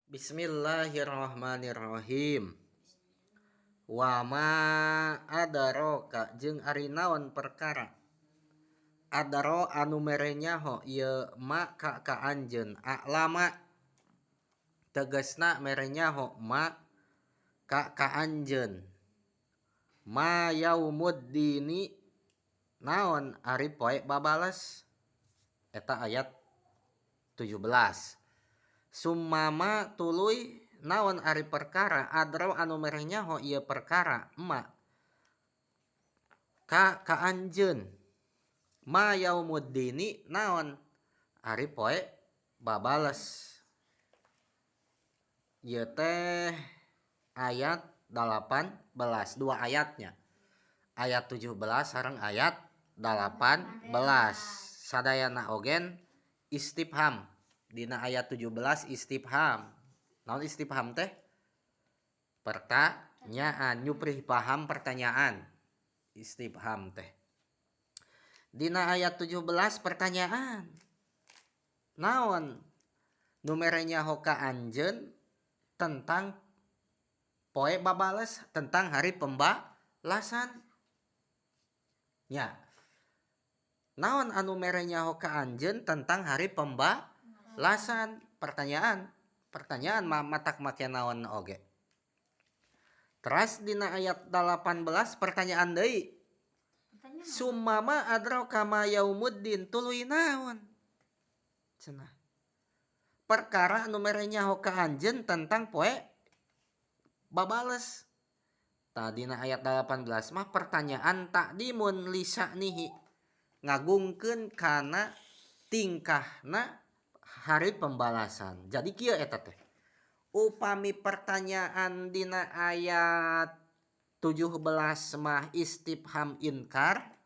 Bismillahirrahmanirrahim. Wa ma adaraka jeung ari naon perkara. Adaro anu mere nyaho ieu ma ka anjeun a'lama tegasna mere nyaho ma ka anjeun. Ma yaumuddini naon ari poe babales. Eta ayat 17. Summama tuluy naon ari perkara adro anu mere nyaho ieu perkara ma ka anjeun. Ma yaumuddini naon ari poe babales. Ieu teh ayat 18, dua ayatnya. Ayat 17 sareng ayat 18. Sadayana ogen istifham. Dina ayat 17 istifham. Naon istifham teh? Pertanyaan, nyuprih paham pertanyaan. Istifham teh. Dina ayat 17 pertanyaan. Naon nu mere nyaho ka anjeun tentang poe babales, tentang hari pembalasan. Nya. Naon anu mere nyaho ka anjeun tentang hari pembalasan? Pertanyaan matak make naon oge. Teras dina ayat 18 pertanyaan deui. Summama adraka ma yaumuddin tuluy naon? Cenah. Perkara anu mere nyaho ka anjeun tentang poe babales. Dina ayat 18 mah pertanyaan takdimun lisanihi. Ngagungkeun kana tingkahna hari pembalasan. Jadi kieu eta teh. Upami pertanyaan dina ayat 17 mah istifham inkar.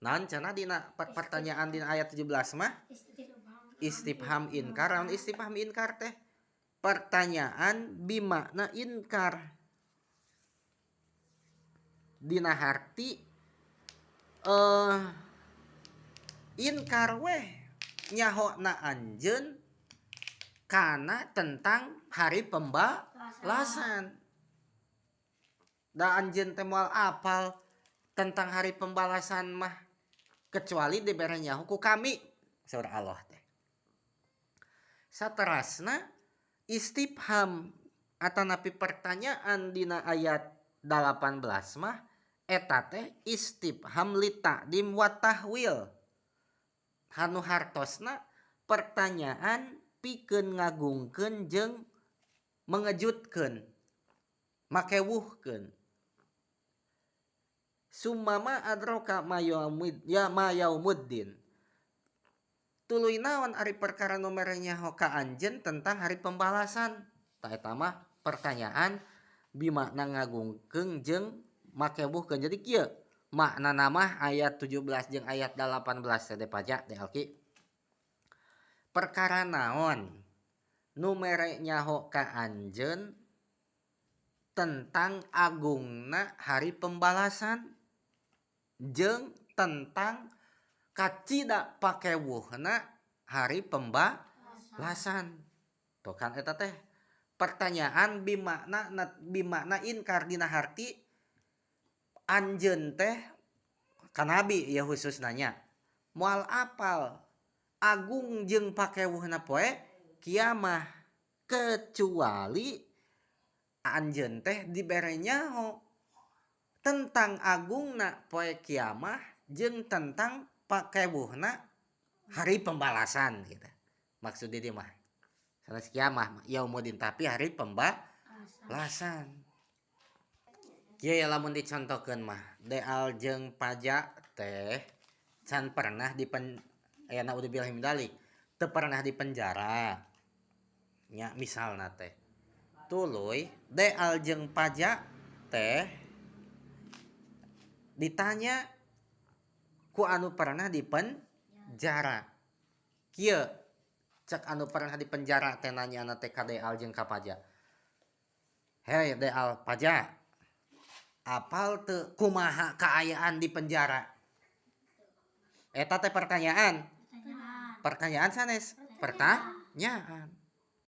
Naon cenah dina pertanyaan dina ayat 17 mah istifham inkar. Naon istifham inkar teh? Pertanyaan bimakna inkar. Dina harti inkar weh nyaho na anjeun kana tentang hari pembalasan. Da anjeun teh moal apal tentang hari pembalasan mah kecuali dibere nyaho ku kami surah Allah teh. Saterasna istifham atanapi pertanyaan dina ayat 18 mah eta teh istifham li ta'dim wa tahwil. Hanu hartosna pertanyaan pikeun ngagungkeun jeung mengejutkeun, makewuhkeun. Summama adraka ma yaumuddin. Tuluy naon ari perkara nu mere nyaho ka anjeun tentang hari pembalasan. Ta eta mah pertanyaan bimakna ngagungkeun jeung makewuhkeun. Jadi kieu maknana mah ayat 17 jeung ayat 18 teh paja teh oke. Perkara naon nu mere nyaho ka anjeun tentang agungna hari pembalasan jeung tentang kacida pakewuhna hari pembalasan. Tuh kan eta teh pertanyaan bimakna inkar dina harti anjeun teh ka nabi ya khusus nanya moal apal agung jeung pakewuhna poe kiamah kecuali anjeun teh dibere nyaho tentang agungna poe kiamah jeung tentang pakewuhna hari pembalasan gitu. Maksudnya dia mah sanes kiamah yaumuddin tapi hari pembalasan. Kieu ya lamun dicontohkeun mah deal jeung pajak teh can pernah aya naudzubillah min dzalik teu pernah dipenjara. Nya misalna teh tuluy deal jeung pajak teh ditanya ku anu pernah dipenjara. Kieu cek anu pernah dipenjara teh nanyana teh ka deal jeung ka pajak. Hei deal pajak, apal teu kumaha kaayaan di penjara? Eta teh pertanyaan. Pertanyaan sanes. Pertanyaan.